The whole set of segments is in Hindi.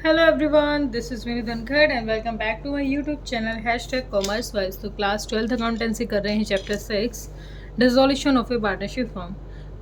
Hello everyone, this is Vinny Dhankad and welcome back to my YouTube channel #CommerceWise। तो क्लास 12th अकाउंटेंसी कर रहे हैं chapter 6 dissolution of A partnership form.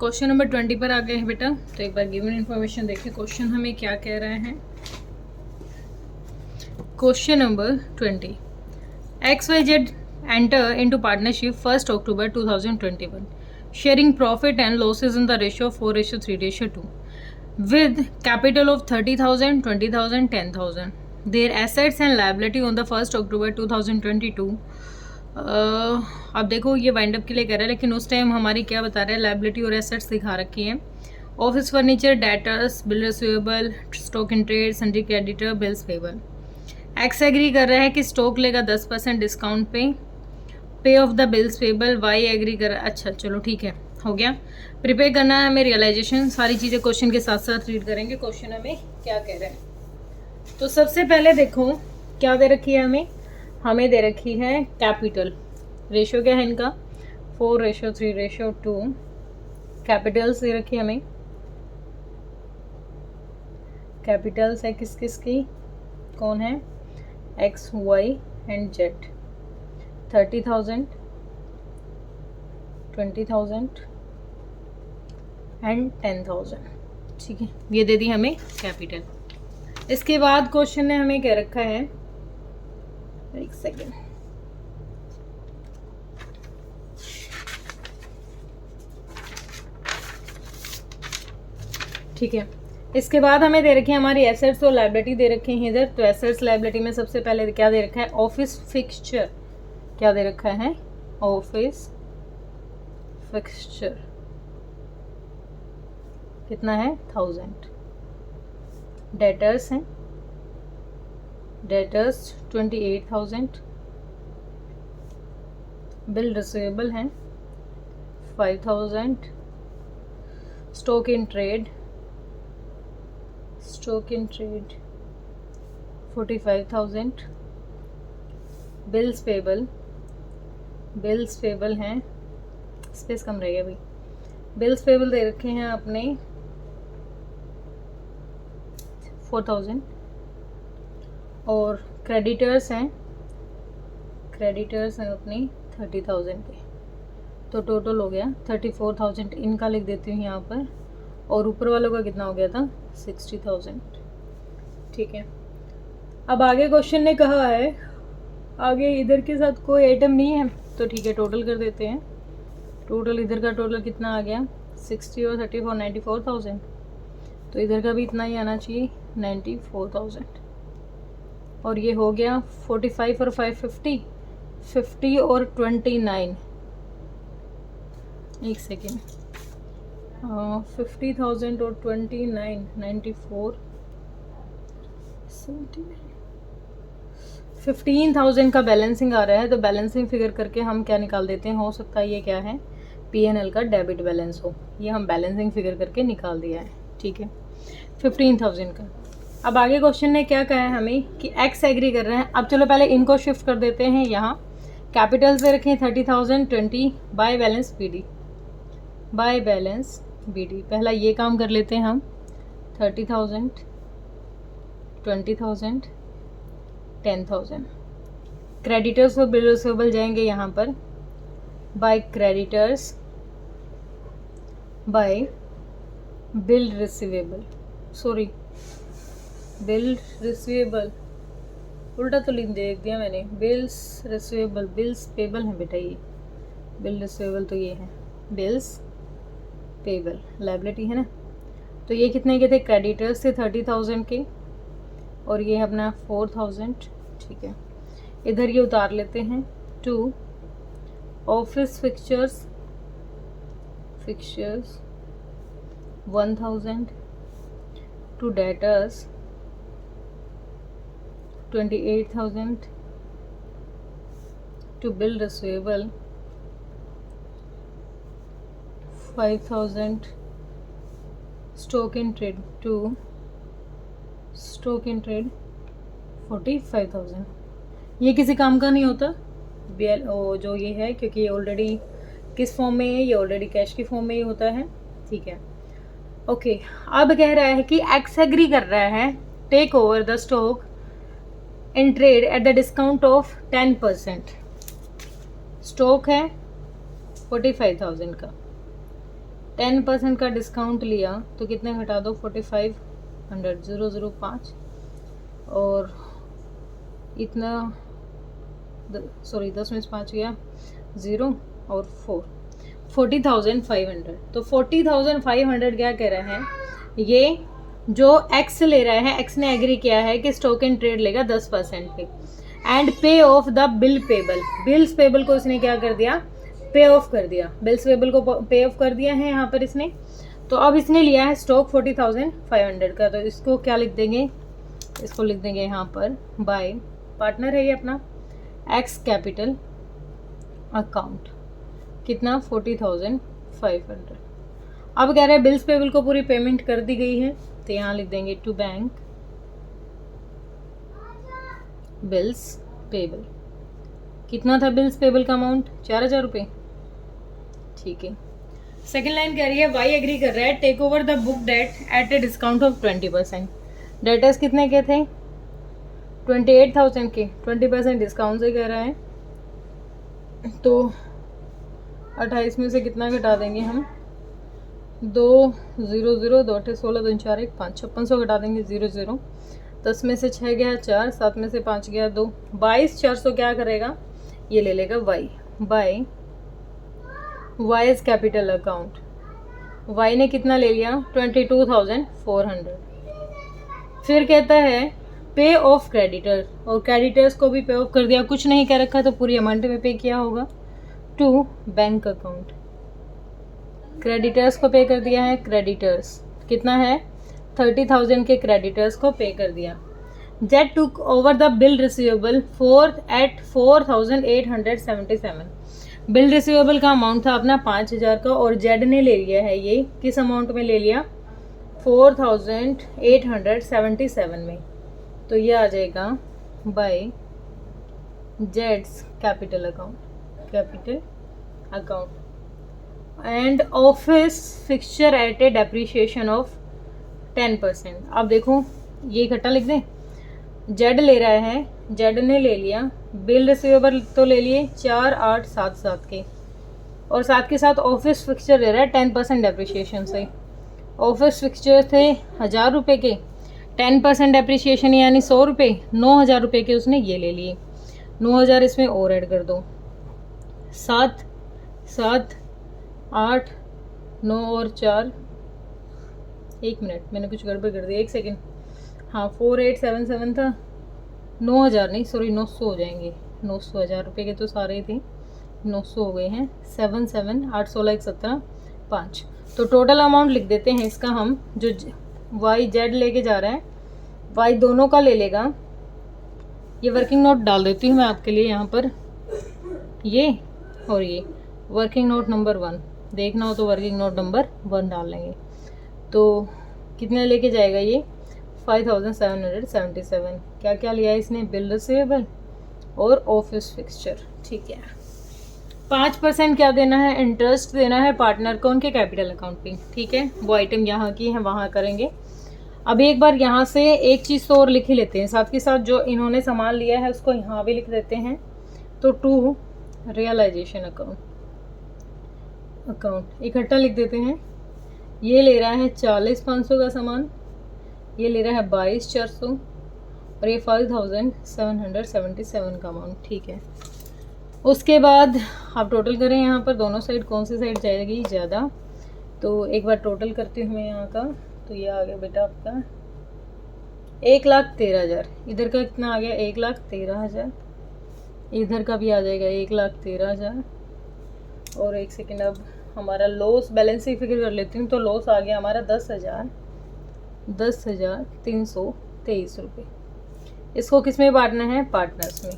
Question number 20 पर आ गए हैं बेटा। तो एक बार गिवन इन्फॉर्मेशन देखें क्वेश्चन हमें क्या कह रहे हैं। Question number 20, XYZ enter into partnership 1st October 2021, sharing profit and losses in the ratio 4:3:2 with capital of 30,000, 20,000, 10,000. Their assets and liability on the 1st October 2022. अब देखो ये वाइंड अप के लिए कह रहा है, लेकिन उस टाइम हमारी क्या बता रहा है, लाइबिलिटी और एसेट्स दिखा रखी हैं। Office furniture, debtors, bill receivable, stock in trade, sundry creditor, bills payable. X agree कर रहा है कि स्टॉक लेगा 10% discount pay off the bills payable. Y agree कर, अच्छा चलो ठीक है, हो गया। प्रिपेयर करना है हमें रियलाइजेशन, सारी चीज़ें क्वेश्चन के साथ साथ रीड करेंगे क्वेश्चन हमें क्या कह रहे हैं। तो सबसे पहले देखो क्या दे रखी है हमें दे रखी है कैपिटल। रेशियो क्या है इनका 4:3:2। कैपिटल्स दे रखी है हमें, कैपिटल्स है किस किस की, कौन है, X Y and Z. 30,000, 20,000 and 10,000, ठीक है, ये दे दी हमें कैपिटल। इसके बाद क्वेश्चन ने हमें क्या रखा है, एक सेकेंड, ठीक है। इसके बाद हमें दे रखी है हमारी एसेट्स और लाइबिलिटी दे रखे हैं इधर। तो एसेट्स लाइबिलिटी में सबसे पहले क्या दे रखा है, ऑफिस फिक्सचर। क्या दे रखा है, ऑफिस फिक्सचर कितना है 1000। डेटर्स हैं, डेटर्स 28,000। बिल रिसीवेबल हैं 5,000। Stock in trade 45,000। Bills payable हैं, स्पेस कम रहेगा भाई। बिल्स पेबल दे रखे हैं अपने 4,000। और क्रेडिटर्स हैं अपने 30,000 के। तो टोटल हो गया 34,000। इनका लिख देती हूँ यहाँ पर, और ऊपर वालों का कितना हो गया था 60,000, ठीक है। अब आगे क्वेश्चन ने कहा है, आगे इधर के साथ कोई आइटम नहीं है तो ठीक है, टोटल कर देते हैं। टोटल इधर का टोटल कितना आ गया 60 और 34 94,000। तो इधर का भी इतना ही आना चाहिए 94,000। और ये हो गया 45 और 5 50 और 29, एक सेकेंड, 50,000 और 29 94 15,000 का बैलेंसिंग आ रहा है। तो बैलेंसिंग फिगर करके हम क्या निकाल देते हैं, हो सकता है ये क्या है P&L का डेबिट बैलेंस हो, ये हम बैलेंसिंग फिगर करके निकाल दिया है, ठीक है, 15,000 का। अब आगे क्वेश्चन ने क्या कहा है हमें कि एक्स एग्री कर रहे हैं। अब चलो पहले इनको शिफ्ट कर देते हैं यहाँ। कैपिटल से रखें 30,000 20 बाय बैलेंस BD। पहला ये काम कर लेते हैं हम, 30,000 20,000 10,000। क्रेडिटर्स और बिल रिसीवेबल जाएंगे यहाँ पर, by creditors bye bill receivable, उल्टा तो लिख देख दिया मैंने, बिल्स रिसीवेबल, बिल्स पेबल है बेटा, ये बिल रिसीवेबल तो ये है बिल्स पेबल, लाइबिलिटी है ना। तो ये कितने के थे, क्रेडिटर्स थे 30,000 के, और ये अपना 4,000, ठीक है। इधर ये उतार लेते हैं। To office fixtures 1,000। To debtors 28,000। To bill receivable 5,000। Stock in trade 45,000। ये किसी काम का नहीं होता जो ये है, क्योंकि ये ऑलरेडी किस फॉर्म में है, ये ऑलरेडी कैश की फॉर्म में ही होता है, ठीक है। ओके, अब कह रहा है कि एक्स एग्री कर रहा है take over the stock in trade at the discount of 10%। स्टॉक है 45,000 का, 10% का डिस्काउंट लिया तो कितने घटा दो, 4500, 005 और इतना, सॉरी 10 में से 5 गया 0 और 4, 40,500। तो 40,500 क्या कह रहा है, ये जो एक्स ले रहा है, एक्स ने एग्री किया है कि स्टॉक इन ट्रेड लेगा 10% पे, एंड पे off the bill payable. Bills payable को इसने क्या कर दिया, पे ऑफ कर दिया, बिल्स पेबल को पे ऑफ कर दिया है यहाँ पर इसने। तो अब इसने लिया है स्टॉक 40,500 का, तो इसको क्या लिख देंगे, इसको लिख देंगे यहाँ पर बाय, पार्टनर है ये अपना, एक्स कैपिटल अकाउंट, कितना 40,500। अब कह रहे हैं बिल्स पेबल को पूरी पेमेंट कर दी गई है, तो यहाँ लिख देंगे टू बैंक बिल्स पेबल। कितना था बिल्स पेबल का अमाउंट, 4,000 रुपये। ठीक है। सेकेंड लाइन कह रही है वाई एग्री कर रहा है take over the book debt at a discount of 20%। Debtors कितने के थे, 28,000 के, 20% डिस्काउंट से कह रहा है, तो 28 में से कितना घटा देंगे हम, 2 0 0 2 8 16 2 4 1 5, 5600 घटा देंगे 0 0, 10 में से 6 गया 4, 7 में से 5 गया 2, 22,400 क्या करेगा, ये ले लेगा Y, by wise capital account. Y ने कितना ले लिया, 22,400। फिर कहता है पे ऑफ क्रेडिटर, और क्रेडिटर्स को भी पे ऑफ कर दिया, कुछ नहीं कह रखा तो पूरी अमाउंट में पे किया होगा, टू बैंक अकाउंट। क्रेडिटर्स को पे कर दिया है, क्रेडिटर्स कितना है 30,000 के क्रेडिटर्स को पे कर दिया। Z took over the bill receivable at 4,877। Bill receivable का अमाउंट था अपना 5,000 का, और जेड ने ले लिया है ये किस अमाउंट में ले लिया, 4,877 में। तो ये आ जाएगा बाय जेड्स capital account and office fixture at a depreciation of 10%। अब देखो ये इकट्ठा लिख दें, जेड ले रहा है, जेड ने ले लिया बिल रिसीवेबल तो ले लिए 4,877 के, और साथ के साथ ऑफिस फिक्सचर ले रहा है 10% डेप्रिशिएशन से। ऑफिस फिक्सचर थे 1,000 रुपये के, 10% डेप्रिशिएशन यानी 100 रुपये, 9,000 रुपये के उसने ये ले लिए, 9,000 इसमें और ऐड कर दो, 7 7 8 9 और 4, 1 मिनट मैंने कुछ गड़बड़ कर दी, 1 सेकेंड, हाँ 4,877 था, 9,000 नहीं सॉरी 900 हो जाएंगे, 900 1,000 रुपये के तो सारे थे, 900 हो गए हैं, 7 7 8 16 1 17 5। तो टोटल अमाउंट लिख देते हैं इसका हम, जो वाई जेड लेके जा रहा है, वाई दोनों का ले लेगा। ये वर्किंग नोट डाल देती हूँ मैं आपके लिए यहाँ पर, ये और ये वर्किंग नोट नंबर 1, देखना हो तो वर्किंग नोट नंबर 1 डाल लेंगे। तो कितने लेके जाएगा ये, 5,777। क्या क्या लिया इसने, बिल रिसीवेबल और ऑफिस फिक्सचर। ठीक है, 5% क्या देना है, इंटरेस्ट देना है पार्टनर को उनके कैपिटल अकाउंट पे। ठीक है, वो आइटम यहाँ की है वहाँ करेंगे। अब एक बार यहाँ से एक चीज़ तो और लिख ही लेते हैं, साथ के साथ जो इन्होंने सामान लिया है उसको यहाँ भी लिख देते हैं। तो टू रियलाइजेशन अकाउंट इकट्ठा लिख देते हैं। ये ले रहा है 40,500 का सामान, ये ले रहा है 22,400 और ये 5,777 का अमाउंट। ठीक है, उसके बाद आप टोटल करें यहाँ पर दोनों साइड, कौन सी साइड जाएगी ज़्यादा। तो एक बार टोटल करती हूँ मैं यहाँ का, तो ये आ गया बेटा आपका 1,13,000। इधर का कितना आ गया, 1,13,000। इधर का भी आ जाएगा 1,13,000। और एक सेकेंड, अब हमारा लॉस बैलेंस ही फिगर कर लेती हूँ। तो लॉस आ गया हमारा 10,323 रुपये। इसको किस में बांटना है, पार्टनर्स में।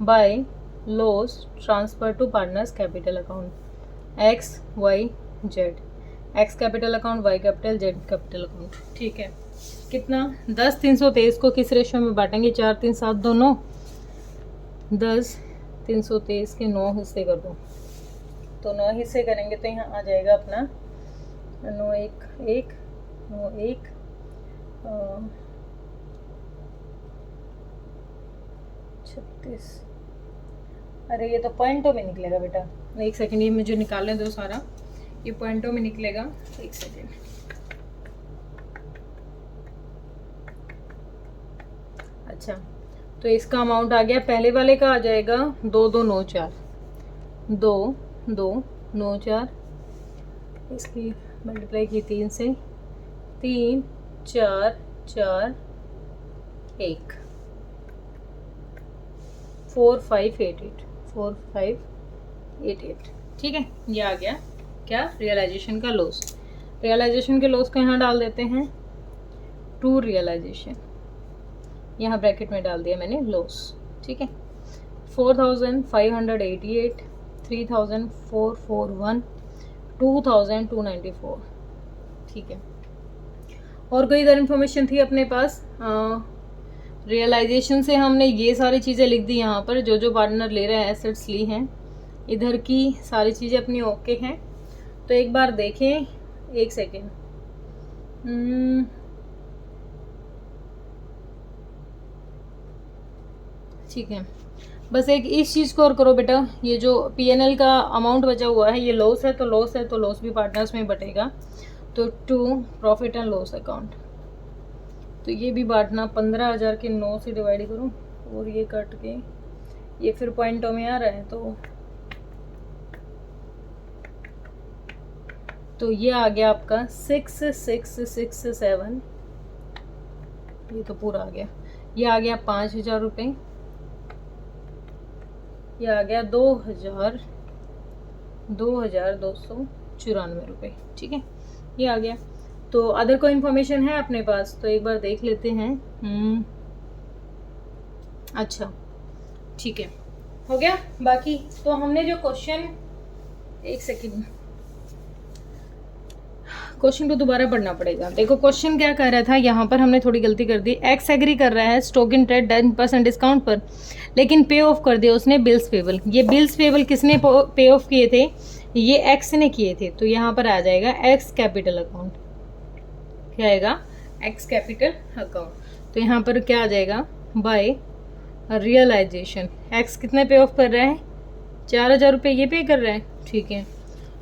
By loss transfer to partners capital account, X Y Z, X capital account, Y capital, Z capital account. ठीक है, कितना 10,323 को किस रेशियो में बांटेंगे, 4 3 7 2 9, 10,323 के 9 हिस्से कर दो। तो 9 हिस्से करेंगे तो यहाँ आ जाएगा अपना 9 1 1 9 1 36। अरे ये तो पॉइंटों में निकलेगा बेटा, एक सेकेंड, ये मुझे निकालने दो सारा, ये पॉइंटों में निकलेगा, एक सेकेंड। अच्छा, तो इसका अमाउंट आ गया, पहले वाले का आ जाएगा 2294, 2294, इसकी मल्टीप्लाई की 3 से, 3 4 4 1, 4588, 4588। ठीक है, ये आ गया क्या, रियलाइजेशन का लॉस। रियलाइजेशन के लॉस को यहाँ डाल देते हैं, टू रियलाइजेशन, यहाँ ब्रैकेट में डाल दिया मैंने लॉस। ठीक है, 4588, 3441, 2294। ठीक है, और कोई इधर इन्फॉर्मेशन थी अपने पास? रियलाइजेशन से हमने ये सारी चीज़ें लिख दी यहाँ पर, जो जो पार्टनर ले रहे हैं एसेट्स ली हैं, इधर की सारी चीज़ें अपनी ओके हैं। तो एक बार देखें, एक सेकेंड, ठीक है, बस एक इस चीज़ को और करो बेटा, ये जो पीएनएल का अमाउंट बचा हुआ है ये लॉस है, तो लॉस है तो लॉस भी पार्टनर्स में बटेगा, तो to profit and loss account, तो ये भी बांटना, 15,000 के 9 से डिवाइड करो और ये कट के ये फिर पॉइंटों में आ रहा है, तो ये आ गया आपका 6667, ये तो पूरा आ गया, ये आ गया 5,000 रुपये, ये आ गया 2,294 रुपये। ठीक है, ये आ गया। तो अदर कोई इन्फॉर्मेशन है अपने पास, तो एक बार देख लेते हैं। अच्छा, ठीक है, हो गया। बाकी तो हमने जो क्वेश्चन, एक सेकेंड, क्वेश्चन को दोबारा पढ़ना पड़ेगा। देखो क्वेश्चन क्या कर रहा था, यहाँ पर हमने थोड़ी गलती कर दी। एक्स एग्री कर रहा है स्टॉक इन ट्रेड 10% डिस्काउंट पर, लेकिन पे ऑफ कर दिया उसने बिल्स पेबल। ये बिल्स पेबल किसने पे ऑफ किए थे? ये एक्स ने किए थे, तो यहाँ पर आ जाएगा एक्स कैपिटल अकाउंट। क्या आएगा? X capital account. तो यहाँ पर क्या आ जाएगा? Bye realisation. एक्स कितने पे ऑफ कर रहा है? 4,000 रुपये ये पे कर रहा है। ठीक है,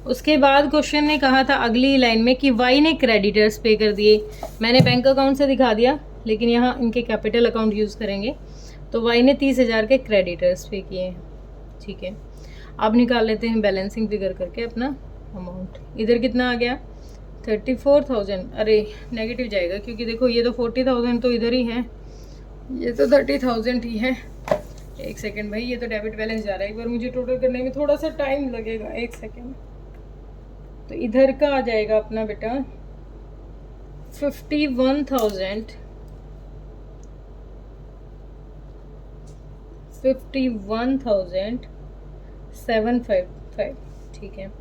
उसके बाद क्वेश्चन ने कहा था अगली लाइन में कि वाई ने क्रेडिटर्स पे कर दिए। मैंने बैंक अकाउंट से दिखा दिया, लेकिन यहाँ इनके कैपिटल अकाउंट यूज़ करेंगे। तो वाई ने 30,000 के क्रेडिटर्स पे किए हैं। ठीक है, अब निकाल लेते हैं बैलेंसिंग फिगर करके अपना अमाउंट। इधर कितना आ गया? 34,000। अरे नेगेटिव जाएगा, क्योंकि देखो ये तो 40,000 तो इधर ही है, ये तो 30,000 ही है। एक सेकेंड भाई, ये तो डेबिट बैलेंस जा रहा है, एक बार मुझे टोटल करने में थोड़ा सा टाइम लगेगा, एक सेकेंड। तो इधर का आ जाएगा अपना बेटा 51,000, 51,755। ठीक है,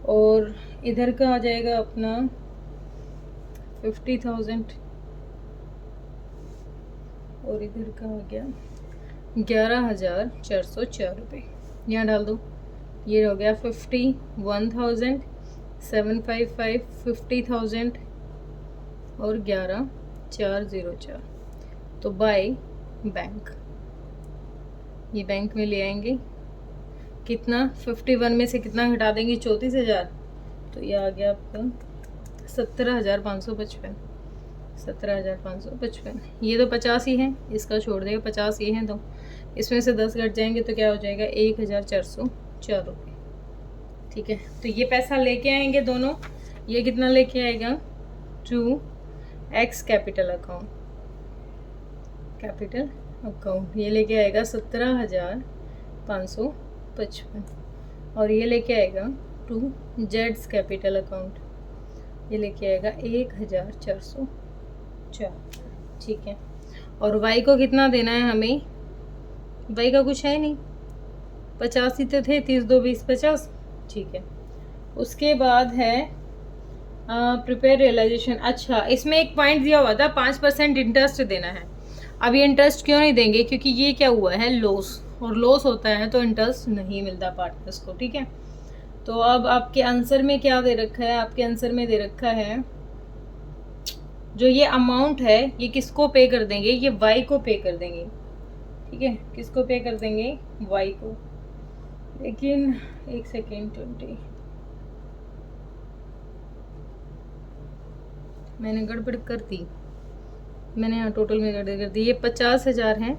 और इधर का आ जाएगा अपना 50,000, और इधर का आ गया 11,404 रुपये। यहाँ डाल दो, ये हो गया 51,755, 50,000 और 11,404। तो बाय बैंक, ये बैंक में ले आएंगे। कितना? 51 में से कितना घटा देंगे? 34,000। तो ये आ गया आपका 17,555, 17,555। ये तो 50 ही है, इसका छोड़ देगा, 50 ये हैं, तो इसमें से 10 घट जाएंगे तो क्या हो जाएगा? 1,404 रुपये। ठीक है, तो ये पैसा लेके आएंगे दोनों। ये कितना लेके आएगा? To X capital account, capital account ये लेके आएगा 17,555, और ये लेके आएगा टू जेड्स कैपिटल अकाउंट, ये लेके आएगा 1,404। ठीक है, और वाई को कितना देना है हमें? वाई का कुछ है नहीं, 50 ही तो थे, 30 2 20 50। ठीक है, उसके बाद है प्रिपेयर रियलाइजेशन। अच्छा, इसमें एक पॉइंट दिया हुआ था 5% इंटरेस्ट देना है। अब ये इंटरेस्ट क्यों नहीं देंगे? क्योंकि ये क्या हुआ है? लॉस, और लॉस होता है तो इंटरेस्ट नहीं मिलता पार्टनर्स को। ठीक है, तो अब आपके आंसर में क्या दे रखा है? आपके आंसर में दे रखा है जो ये अमाउंट है, ये किसको पे कर देंगे? ये वाई को पे कर देंगे। ठीक है, किसको पे कर देंगे, y को। लेकिन एक सेकेंड, 20 मैंने गड़बड़ कर दी, मैंने यहाँ टोटल में गड़बड़ कर दी। ये 50,000 हैं,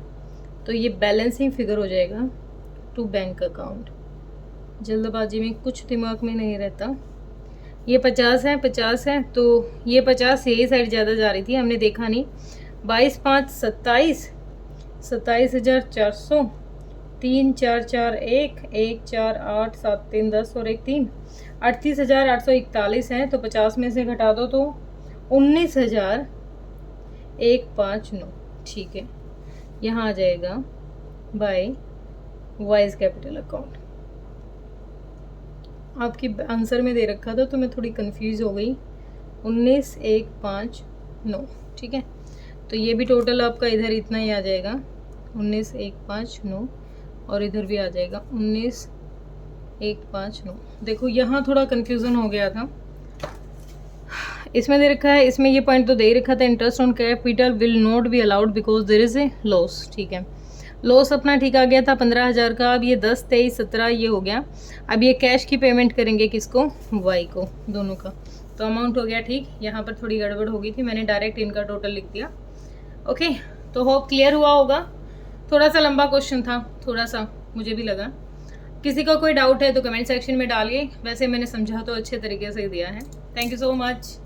तो ये बैलेंसिंग फिगर हो जाएगा टू बैंक अकाउंट। जल्दबाजी में कुछ दिमाग में नहीं रहता। ये 50 है, 50 है, तो ये 50 यही साइड ज़्यादा जा रही थी, हमने देखा नहीं। 22 5 27, 27,400, 3 4 4 1 1 4 8 7 3 10 और 1 3, 38,841 हैं। तो 50 में से घटा दो तो 19,159। ठीक है, यहाँ आ जाएगा बाय वाइज कैपिटल अकाउंट। आपकी आंसर में दे रखा था तो मैं थोड़ी कंफ्यूज हो गई। 19,159। ठीक है, तो ये भी टोटल आपका इधर इतना ही आ जाएगा, 19,159, और इधर भी आ जाएगा 19,159। देखो यहाँ थोड़ा कन्फ्यूज़न हो गया था, इसमें दे रखा है, इसमें ये पॉइंट तो दे ही रखा था, interest on capital will not be allowed because there is a loss. ठीक है, लॉस अपना ठीक आ गया था 15,000 का। अब ये 10 23 17 ये हो गया। अब ये कैश की पेमेंट करेंगे किसको, वाई को, दोनों का। तो अमाउंट हो गया ठीक। यहाँ पर थोड़ी गड़बड़ हो गई थी, मैंने डायरेक्ट इनका टोटल लिख दिया। ओके, तो होप क्लियर हुआ होगा। थोड़ा सा लंबा क्वेश्चन था, थोड़ा सा मुझे भी लगा। किसी का कोई डाउट है तो कमेंट सेक्शन में डालिए, वैसे मैंने समझा तो अच्छे तरीके से दिया है। Thank you so much.